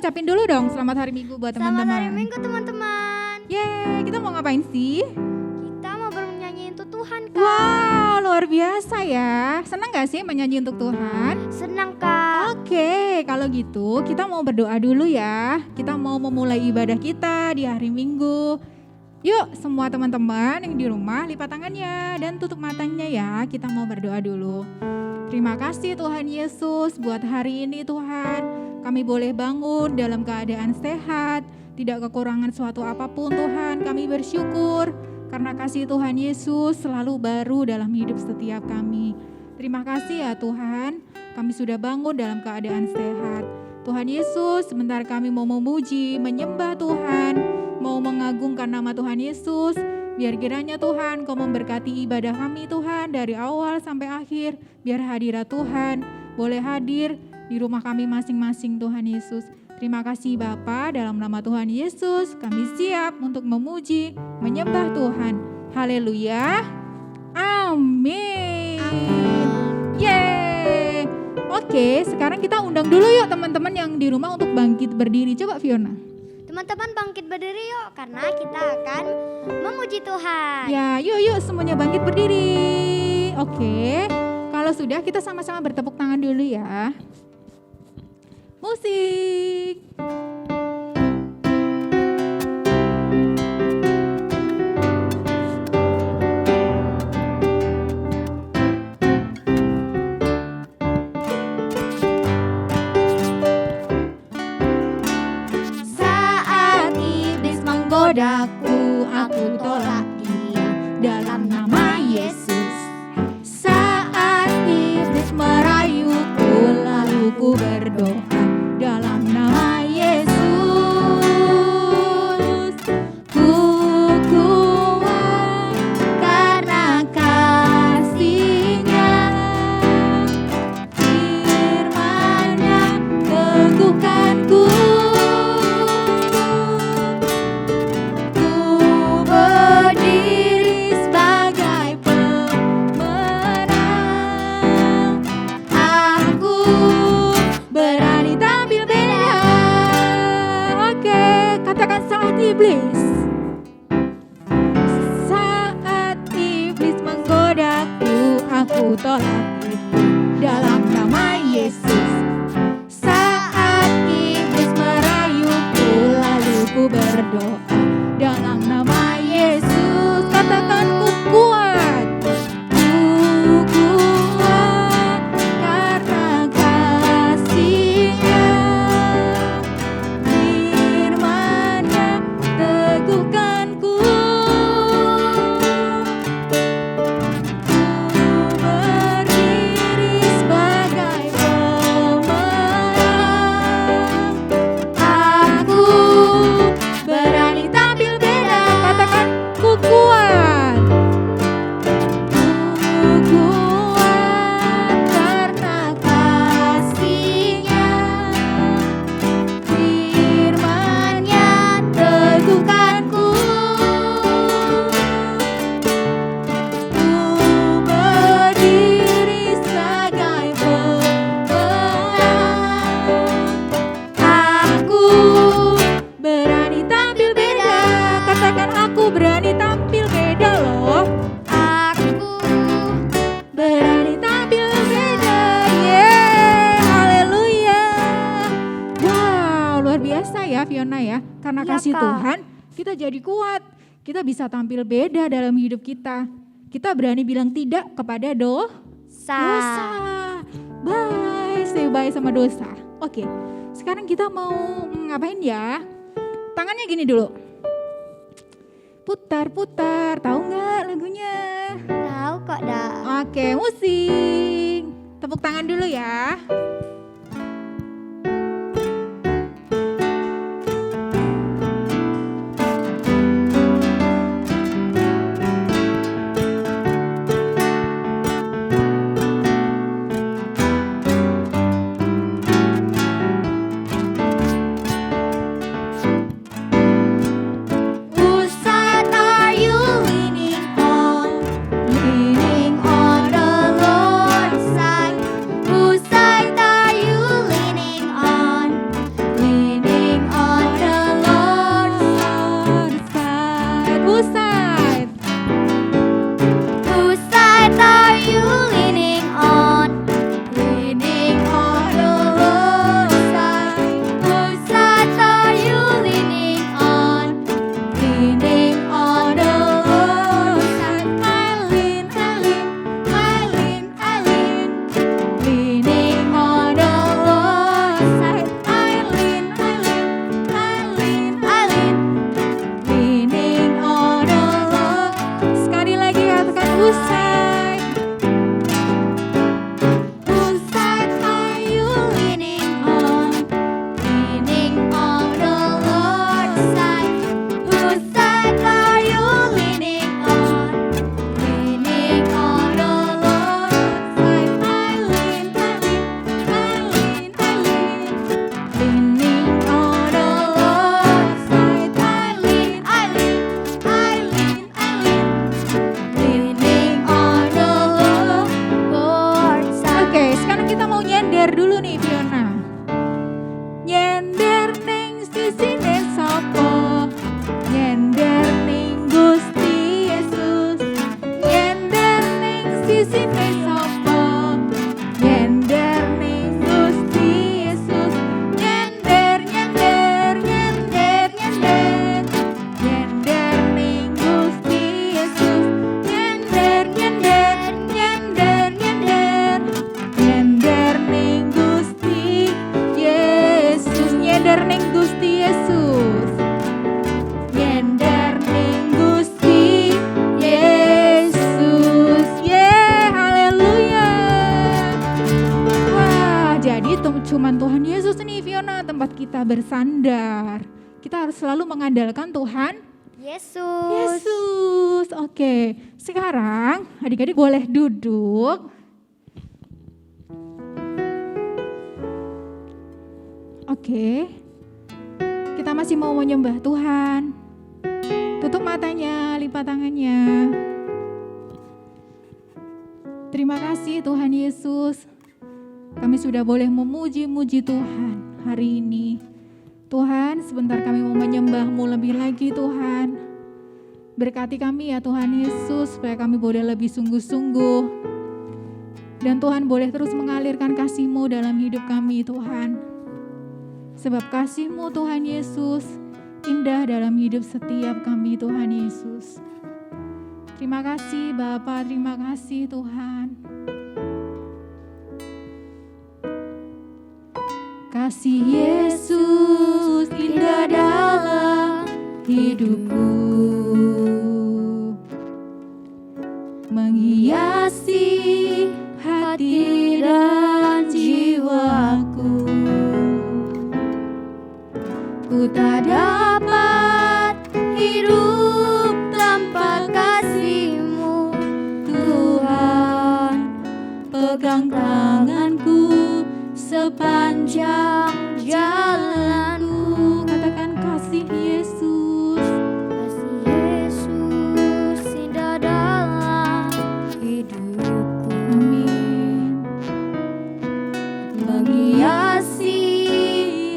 ngucapin dulu dong selamat hari Minggu buat teman-teman. Selamat hari Minggu teman-teman. Yeay, kita mau ngapain sih? Kita mau bernyanyi untuk Tuhan Kak. Wow, luar biasa ya. Senang gak sih menyanyi untuk Tuhan? Senang Kak. Oke, kalau gitu kita mau berdoa dulu ya. Kita mau memulai ibadah kita di hari Minggu. Yuk semua teman-teman yang di rumah lipat tangannya dan tutup matanya ya. Kita mau berdoa dulu. Terima kasih Tuhan Yesus buat hari ini Tuhan. Kami boleh bangun dalam keadaan sehat, tidak kekurangan suatu apapun Tuhan. Kami bersyukur karena kasih Tuhan Yesus selalu baru dalam hidup setiap kami. Terima kasih ya Tuhan, kami sudah bangun dalam keadaan sehat. Tuhan Yesus, sebentar kami mau memuji, menyembah Tuhan, mau mengagungkan nama Tuhan Yesus. Biar kiranya Tuhan Kau memberkati ibadah kami Tuhan dari awal sampai akhir. Biar hadirat Tuhan boleh hadir di rumah kami masing-masing Tuhan Yesus. Terima kasih Bapa, dalam nama Tuhan Yesus kami siap untuk memuji, menyembah Tuhan. Haleluya. Amin. Yeay. Oke, sekarang kita undang dulu yuk teman-teman yang di rumah untuk bangkit berdiri. Coba Fiona. Teman-teman bangkit berdiri yuk karena kita akan memuji Tuhan. Ya, yuk semuanya bangkit berdiri. Oke. Kalau sudah kita sama-sama bertepuk tangan dulu ya. Musik. Saat iblis menggodaku, aku tolak dia dalam nama Yesus. Saat iblis merayuku, lalu ku berdoa dalam nama Yesus. Ku kuat karena kasih-Nya, firman-Nya teguhkanku. Ku berdiri sebagai pemenang. Aku berani tampil beda. Oke, katakan saat iblis. Saat iblis menggodaku, aku tolak itu dalam nama Yesus. Saat iblis merayuku, lalu ku berdoa dalam nama Yesus. Katakan ku kuat. Ku kuat karena kasih-Nya, firman-Nya teguhkanku. Ku berdiri sebagai pemenang. Aku berani tampil beda. Katakan ku kuat. Ku kuat karena kasih-Nya, firman-Nya teguhkanku. Ku berdiri sebagai pemenang. Aku berani tampil beda. Katakan aku berani tampil beda loh. Aku berani tampil beda. Yeay, haleluya. Wow, luar biasa ya Fiona ya. Karena Iya, kasih Kak. Tuhan kita jadi kuat. Kita bisa tampil beda dalam hidup kita. Kita berani bilang tidak kepada dosa. Bye, say bye sama dosa. Oke, sekarang kita mau ngapain ya? Tangannya gini dulu. Putar-putar, tahu nggak lagunya? Tahu kok dah. Oke, musik. Tepuk tangan dulu ya. Pusat ayu leaning on the Lord's side. Pusat bisa bersandar. Kita harus selalu mengandalkan Tuhan Yesus. Yesus. Oke, sekarang adik-adik boleh duduk. Oke, kita masih mau menyembah Tuhan. Tutup matanya, lipat tangannya. Terima kasih Tuhan Yesus. Kami sudah boleh memuji-muji Tuhan hari ini. Tuhan, sebentar kami mau menyembah-Mu lebih lagi Tuhan. Berkati kami ya Tuhan Yesus, supaya kami boleh lebih sungguh-sungguh. Dan Tuhan boleh terus mengalirkan kasih-Mu dalam hidup kami Tuhan. Sebab kasih-Mu Tuhan Yesus indah dalam hidup setiap kami Tuhan Yesus. Terima kasih Bapa, terima kasih Tuhan. Kasih Yesus indah dalam hidupku, menghiasi hati dan jiwaku. Ku tak dapat hidup tanpa kasih-Mu, Tuhan. Pegang tanganku sepanjang jalanku. Katakan kasih Yesus. Kasih Yesus indah dalam hidupku. Amin. Menghiasi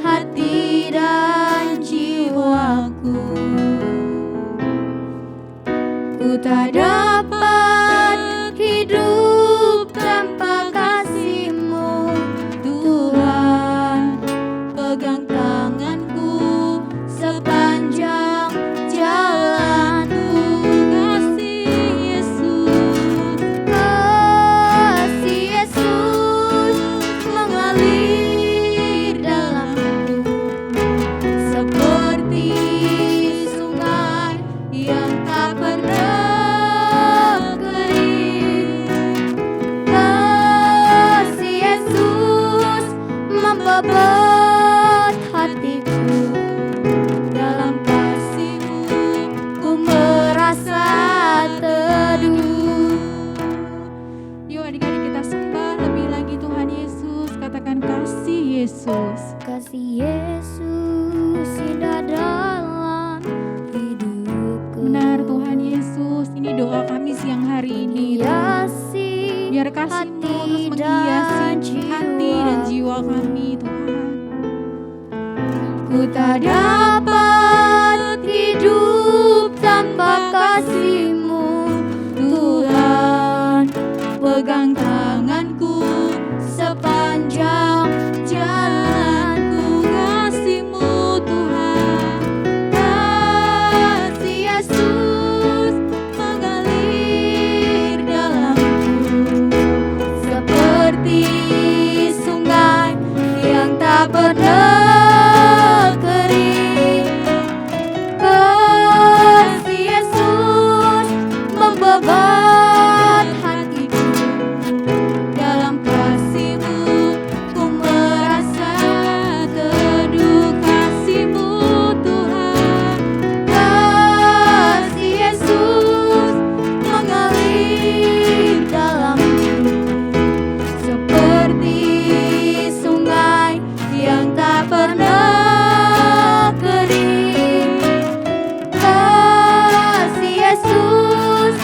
hati dan jiwaku. Ku tak dapat hidup tanpa kasih-Mu, Tuhan. Pegang tanganku sepanjang jalanku. Kasih Yesus. Kasih Yesus mengalir dalamku seperti sungai yang tak pernah kering. Kasih Yesus membobot hatiku. Dalam kasih-Mu ku merasa teduh. Yuk adik-adik kita sembah lebih lagi Tuhan Yesus. Katakan kasih Yesus. Kasih Yesus indah dalam hidupku. Benar Tuhan Yesus, ini doa kami siang hari ini. Menghiasi Biar kasih-Mu terus hati menghiasi dan hati dan jiwa. jiwa kami Tuhan. Ku tak dapat hidup tanpa kasih-Mu, Tuhan. Pegang tanganku sepanjang jalanku. Kasih-Mu Tuhan. Kasih Yesus mengalir dalamku seperti sungai yang tak pernah kering. Kasih Yesus membobot hatiku. Dalam kasih-Mu ku merasa teduh. Kasih-Mu Tuhan. Kasih Yesus mengalir dalamku seperti sungai yang tak pernah kering. Kasih Yesus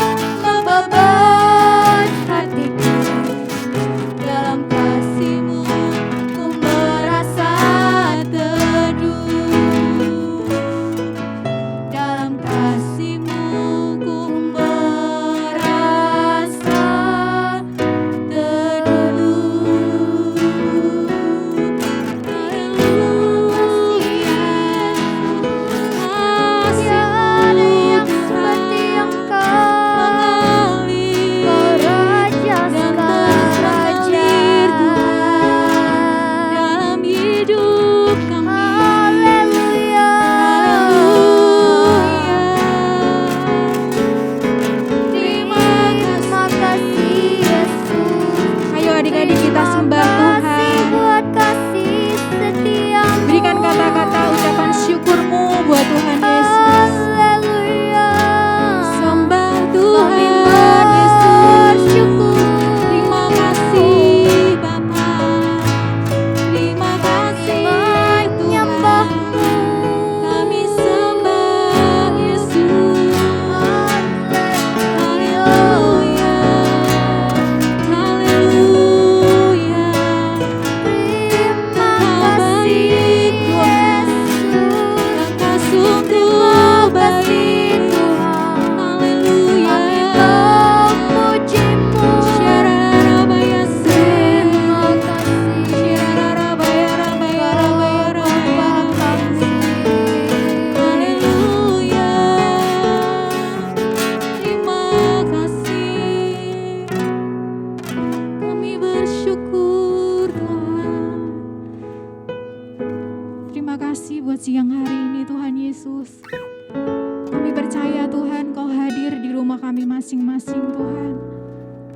kami masing-masing Tuhan.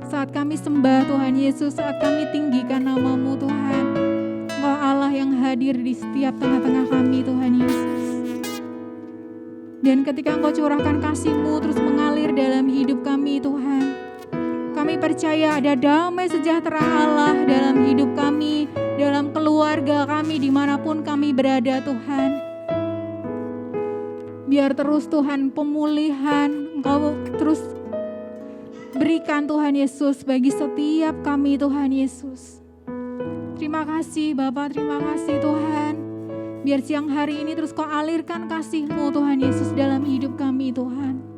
Saat kami sembah Tuhan Yesus, saat kami tinggikan nama-Mu Tuhan, Engkau Allah yang hadir di setiap tengah-tengah kami Tuhan Yesus. Dan ketika Engkau curahkan kasih-Mu terus mengalir dalam hidup kami Tuhan, kami percaya ada damai sejahtera Allah dalam hidup kami, dalam keluarga kami, dimanapun kami berada Tuhan. Biar terus Tuhan pemulihan Engkau terus berikan Tuhan Yesus bagi setiap kami Tuhan Yesus. Terima kasih Bapa, terima kasih Tuhan. Biar siang hari ini terus Kau alirkan kasih-Mu Tuhan Yesus dalam hidup kami Tuhan.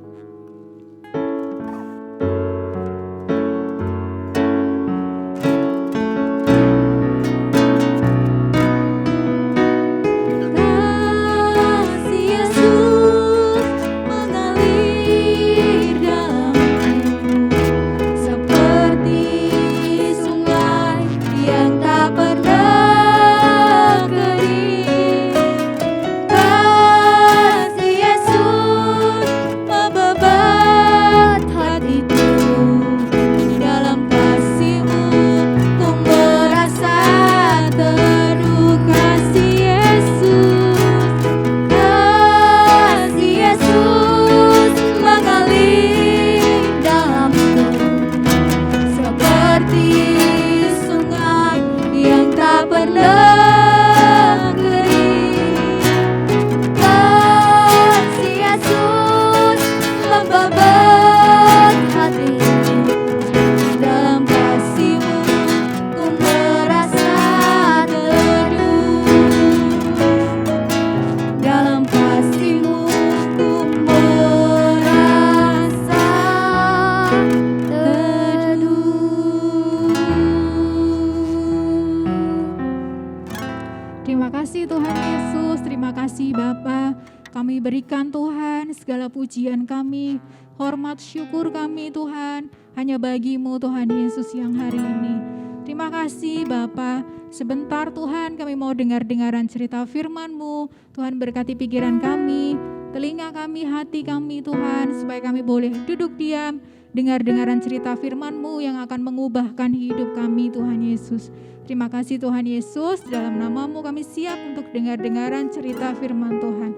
Terima kasih Tuhan Yesus, terima kasih Bapa. Kami berikan Tuhan segala pujian kami, hormat syukur kami Tuhan, hanya bagi-Mu Tuhan Yesus yang hari ini. Terima kasih Bapa. Sebentar Tuhan kami mau dengar-dengaran cerita firman-Mu. Tuhan berkati pikiran kami, telinga kami, hati kami Tuhan, supaya kami boleh duduk diam, dengar-dengaran cerita firman-Mu yang akan mengubahkan hidup kami Tuhan Yesus. Terima kasih Tuhan Yesus, dalam nama-Mu kami siap untuk dengar-dengaran cerita firman Tuhan.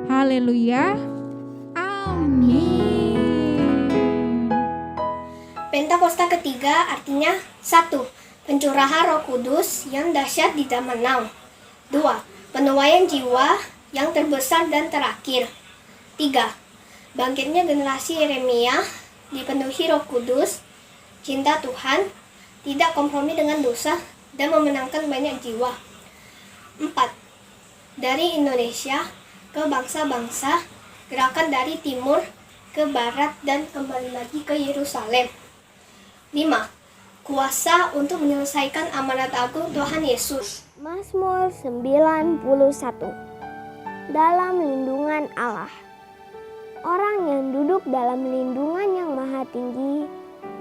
Haleluya. Amin. Pentakosta ketiga artinya 1. Pencurahan Roh Kudus yang dahsyat di zaman now. 2. Penuaian jiwa yang terbesar dan terakhir. 3. Bangkitnya generasi Yeremia dipenuhi Roh Kudus, cinta Tuhan, tidak kompromi dengan dosa, dan memenangkan banyak jiwa. 4. Dari Indonesia ke bangsa-bangsa, gerakan dari timur ke barat dan kembali lagi ke Yerusalem. 5. Kuasa untuk menyelesaikan amanat agung Tuhan Yesus. Mazmur 91. Dalam lindungan Allah. Orang yang duduk dalam lindungan yang maha tinggi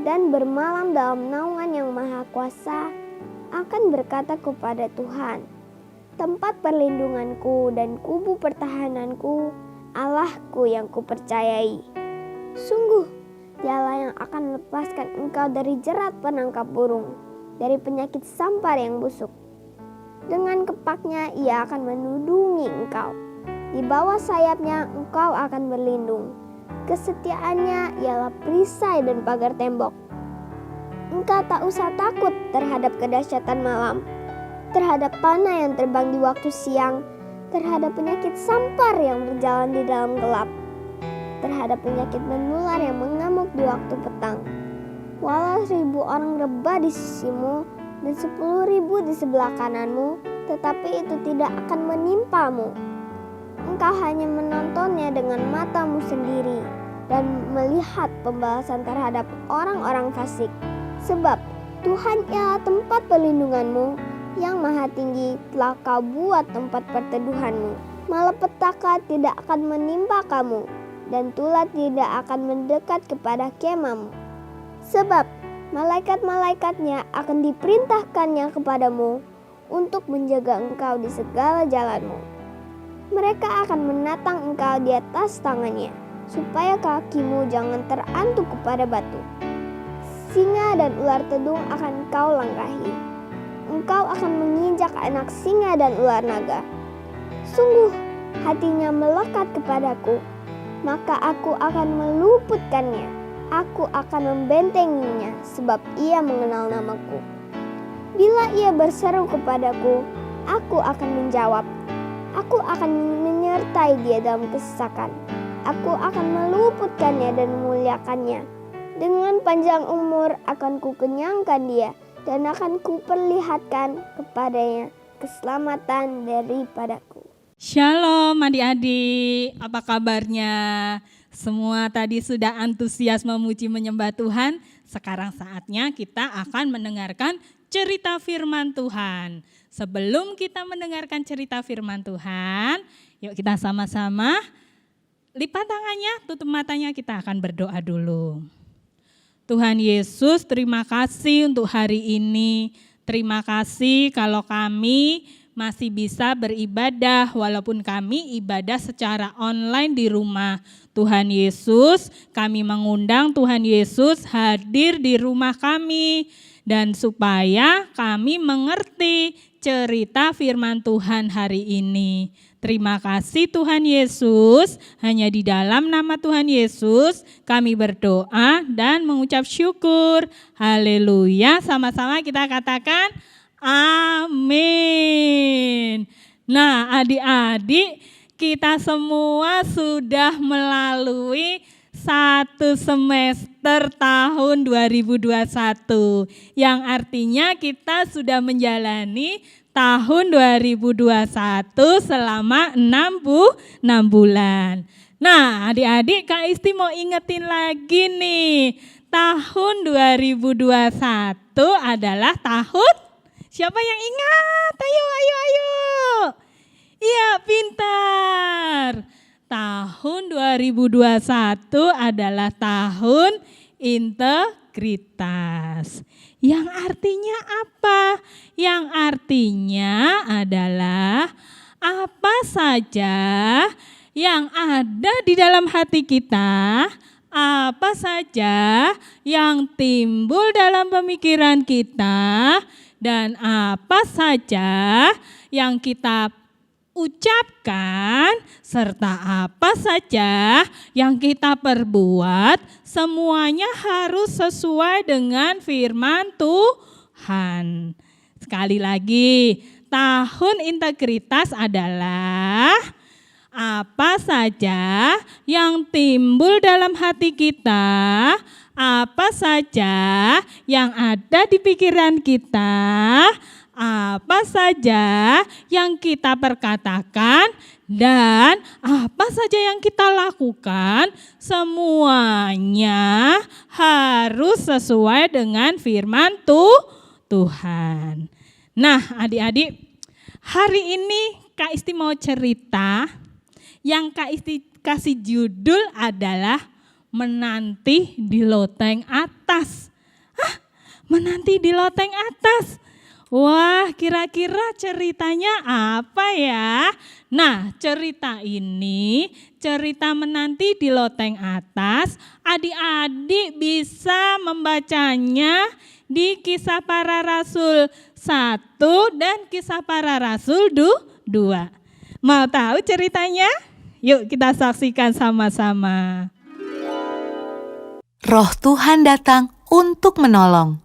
dan bermalam dalam naungan yang maha kuasa akan berkata kepada Tuhan, tempat perlindunganku dan kubu pertahananku, Allahku yang kupercayai. Sungguh, Dialah yang akan melepaskan engkau dari jerat penangkap burung, dari penyakit sampar yang busuk. Dengan kepaknya Ia akan menudungi engkau. Di bawah sayapnya engkau akan berlindung. Kesetiaannya ialah perisai dan pagar tembok. Engkau tak usah takut terhadap kedahsyatan malam, terhadap panah yang terbang di waktu siang, terhadap penyakit sampar yang berjalan di dalam gelap, terhadap penyakit menular yang mengamuk di waktu petang. Walau 1000 orang rebah di sisimu dan 10.000 di sebelah kananmu, tetapi itu tidak akan menimpamu. Engkau hanya menontonnya dengan matamu sendiri dan melihat pembalasan terhadap orang-orang fasik. Sebab Tuhan ialah tempat perlindunganmu, yang maha tinggi telah kau buat tempat perteduhanmu. Malapetaka tidak akan menimpa kamu, dan tulah tidak akan mendekat kepada kemahmu. Sebab malaikat-malaikatnya akan diperintahkannya kepadamu untuk menjaga engkau di segala jalanmu. Mereka akan menatang engkau di atas tangannya, supaya kakimu jangan terantuk kepada batu. Singa dan ular tedung akan kau langkahi. Engkau akan menginjak anak singa dan ular naga. Sungguh, hatinya melekat kepadaku, maka aku akan meluputkannya. Aku akan membentenginya, sebab ia mengenal namaku. Bila ia berseru kepadaku, aku akan menjawab. Aku akan menyertai dia dalam kesesakan. Aku akan meluputkannya dan memuliakannya. Dengan panjang umur akan kukenyangkan dia, dan akan kuperlihatkan kepadanya keselamatan daripadaku. Shalom adik-adik, apa kabarnya? Semua tadi sudah antusias memuji menyembah Tuhan. Sekarang saatnya kita akan mendengarkan cerita firman Tuhan. Sebelum kita mendengarkan cerita firman Tuhan, yuk kita sama-sama lipat tangannya, tutup matanya, kita akan berdoa dulu. Tuhan Yesus, terima kasih untuk hari ini. Terima kasih kalau kami masih bisa beribadah walaupun kami ibadah secara online di rumah. Tuhan Yesus, kami mengundang Tuhan Yesus hadir di rumah kami dan supaya kami mengerti cerita firman Tuhan hari ini. Terima kasih Tuhan Yesus, hanya di dalam nama Tuhan Yesus kami berdoa dan mengucap syukur. Haleluya, sama-sama kita katakan amin. Nah adik-adik, kita semua sudah melalui satu semester tahun 2021 yang artinya kita sudah menjalani tahun 2021 selama 6 bulan. Nah adik-adik, Kak Isti mau ingetin lagi nih, tahun 2021 adalah tahun, siapa yang ingat? Ayo. Iya, pintar. Tahun 2021 adalah tahun integritas. Yang artinya apa? Yang artinya adalah apa saja yang ada di dalam hati kita, apa saja yang timbul dalam pemikiran kita, dan apa saja yang kita ucapkan, serta apa saja yang kita perbuat, semuanya harus sesuai dengan firman Tuhan. Sekali lagi, tahun integritas adalah apa saja yang timbul dalam hati kita, apa saja yang ada di pikiran kita, apa saja yang kita perkatakan, dan apa saja yang kita lakukan, semuanya harus sesuai dengan firman Tuhan. Nah adik-adik, hari ini Kak Isti mau cerita yang Kak Isti kasih judul adalah menanti di loteng atas. Menanti di loteng atas. Wah, kira-kira ceritanya apa ya? Nah, cerita ini, cerita menanti di loteng atas, adik-adik bisa membacanya di Kisah Para Rasul 1 dan Kisah Para Rasul 2. Mau tahu ceritanya? Yuk kita saksikan sama-sama. Roh Tuhan datang untuk menolong.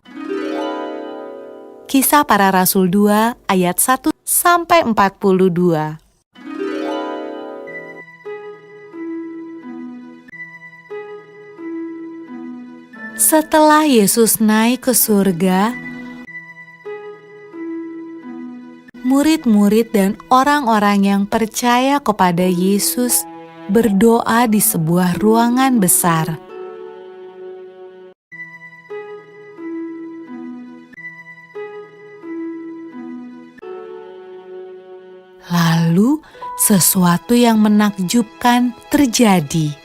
Kisah Para Rasul 2 ayat 1 sampai 42. Setelah Yesus naik ke surga, murid-murid dan orang-orang yang percaya kepada Yesus berdoa di sebuah ruangan besar. Lalu sesuatu yang menakjubkan terjadi.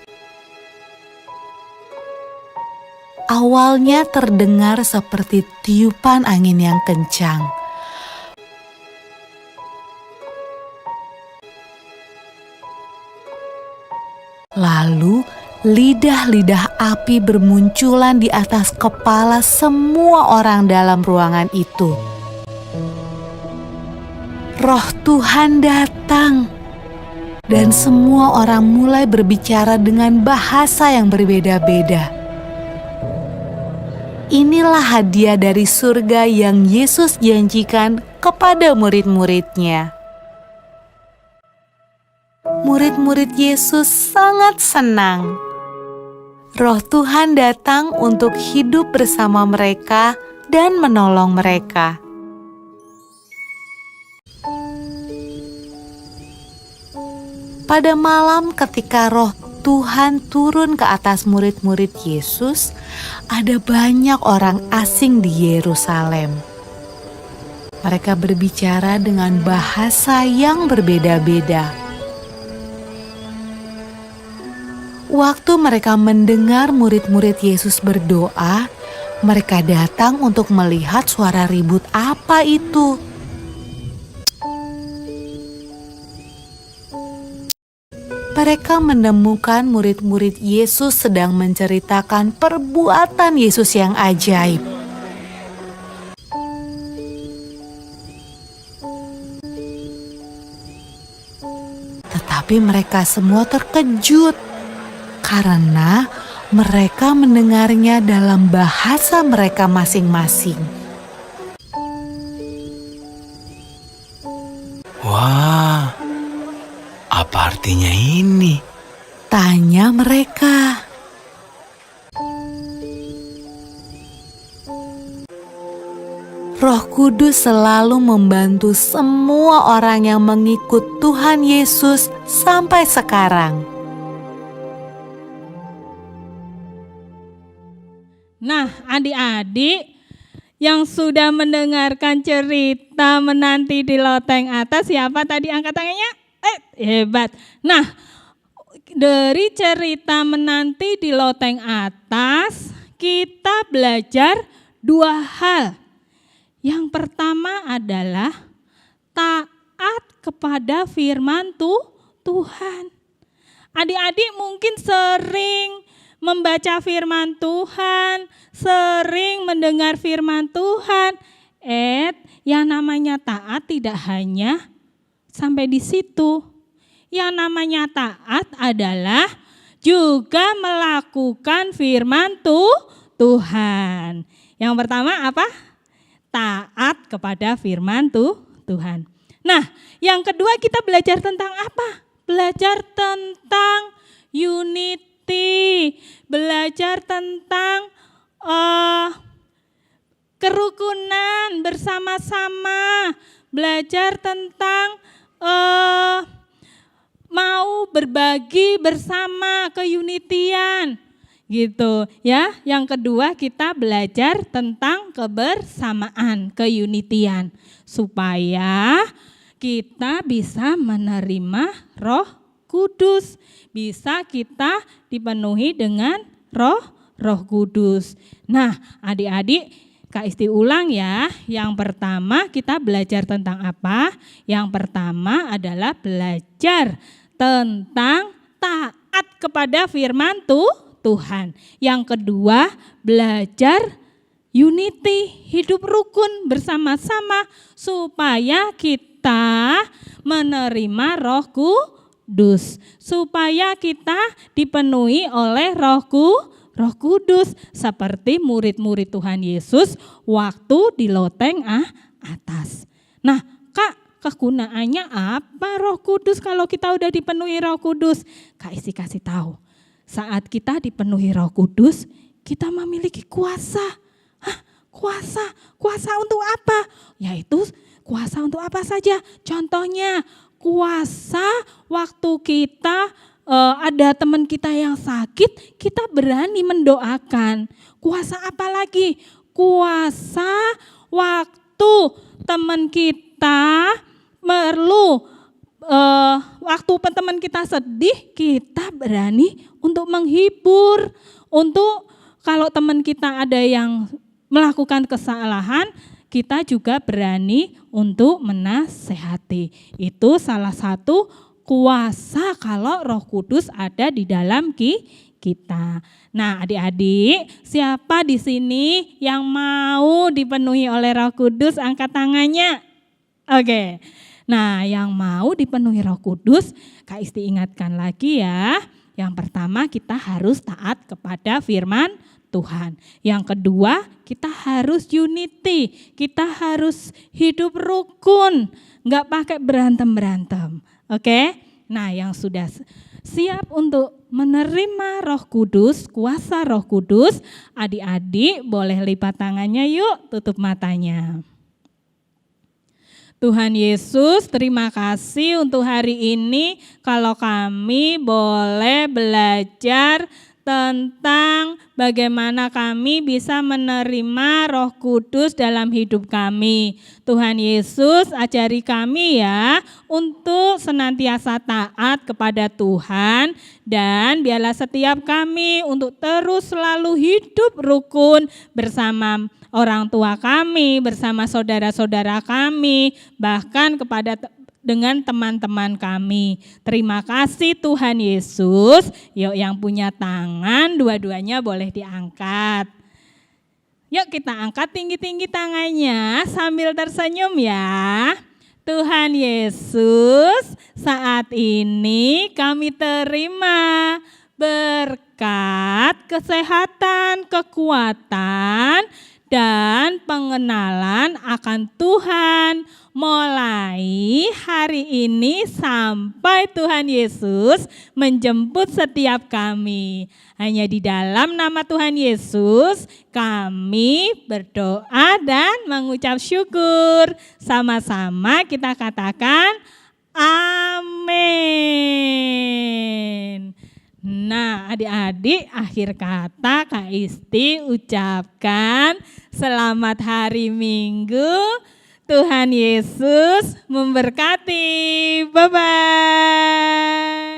Awalnya terdengar seperti tiupan angin yang kencang. Lalu lidah-lidah api bermunculan di atas kepala semua orang dalam ruangan itu. Roh Tuhan datang, dan semua orang mulai berbicara dengan bahasa yang berbeda-beda. Inilah hadiah dari surga yang Yesus janjikan kepada murid-muridnya. Murid-murid Yesus sangat senang. Roh Tuhan datang untuk hidup bersama mereka dan menolong mereka. Pada malam ketika Roh Tuhan turun ke atas murid-murid Yesus, ada banyak orang asing di Yerusalem. Mereka berbicara dengan bahasa yang berbeda-beda. Waktu mereka mendengar murid-murid Yesus berdoa, mereka datang untuk melihat suara ribut apa itu. Mereka menemukan murid-murid Yesus sedang menceritakan perbuatan Yesus yang ajaib. Tetapi mereka semua terkejut karena mereka mendengarnya dalam bahasa mereka masing-masing. Wah, apa artinya ini? Tanya mereka. Roh Kudus selalu membantu semua orang yang mengikut Tuhan Yesus sampai sekarang. Nah, adik-adik yang sudah mendengarkan cerita menanti di loteng atas, siapa tadi angkat tangannya? Hebat. Nah, dari cerita menanti di loteng atas, kita belajar dua hal. Yang pertama adalah taat kepada firman Tuhan. Adik-adik mungkin sering membaca firman Tuhan, sering mendengar firman Tuhan. Yang namanya taat tidak hanya sampai di situ. Yang namanya taat adalah juga melakukan firman Tuhan. Yang pertama apa? Taat kepada firman Tuhan. Nah, yang kedua kita belajar tentang apa? Belajar tentang unity. Belajar tentang kerukunan bersama-sama. Belajar tentang mau berbagi bersama, keunitian gitu ya. Yang kedua kita belajar tentang kebersamaan, keunitian, supaya kita bisa menerima Roh Kudus, bisa kita dipenuhi dengan Roh Kudus. Nah, adik-adik, Kak Isti ulang ya. Yang pertama kita belajar tentang apa? Yang pertama adalah belajar tentang taat kepada firman Tuhan. Yang kedua, belajar unity, hidup rukun bersama-sama supaya kita menerima Roh Kudus, supaya kita dipenuhi oleh Roh Kudus seperti murid-murid Tuhan Yesus waktu di loteng atas. Nah, Kak, kegunaannya apa Roh Kudus kalau kita udah dipenuhi Roh Kudus? Kak Isi kasih tahu. Saat kita dipenuhi Roh Kudus, kita memiliki kuasa. Kuasa untuk apa? Yaitu kuasa untuk apa saja? Contohnya, kuasa waktu kita ada teman kita yang sakit, kita berani mendoakan. Kuasa apa lagi? Kuasa waktu teman kita perlu, waktu teman kita sedih, kita berani untuk menghibur. Untuk kalau teman kita ada yang melakukan kesalahan, kita juga berani untuk menasehati. Itu salah satu kuasa kalau Roh Kudus ada di dalam kita. Nah, adik-adik, siapa di sini yang mau dipenuhi oleh Roh Kudus? Angkat tangannya. Oke. Nah, yang mau dipenuhi Roh Kudus, Kak Isti ingatkan lagi ya. Yang pertama, kita harus taat kepada firman Tuhan. Yang kedua, kita harus unity. Kita harus hidup rukun, enggak pakai berantem-berantem. Oke? Nah, yang sudah siap untuk menerima Roh Kudus, kuasa Roh Kudus, adik-adik boleh lipat tangannya yuk, tutup matanya. Tuhan Yesus, terima kasih untuk hari ini kalau kami boleh belajar tentang bagaimana kami bisa menerima Roh Kudus dalam hidup kami. Tuhan Yesus, ajari kami ya untuk senantiasa taat kepada Tuhan, dan biarlah setiap kami untuk terus selalu hidup rukun bersama orang tua kami, bersama saudara-saudara kami, bahkan dengan teman-teman kami. Terima kasih Tuhan Yesus. Yuk yang punya tangan dua-duanya boleh diangkat. Yuk kita angkat tinggi-tinggi tangannya sambil tersenyum ya. Tuhan Yesus, saat ini kami terima berkat kesehatan, kekuatan, dan pengenalan akan Tuhan mulai hari ini sampai Tuhan Yesus menjemput setiap kami. Hanya di dalam nama Tuhan Yesus kami berdoa dan mengucap syukur. Sama-sama kita katakan amin. Nah, adik-adik, akhir kata Kak Isti ucapkan selamat hari Minggu. Tuhan Yesus memberkati. Bye-bye.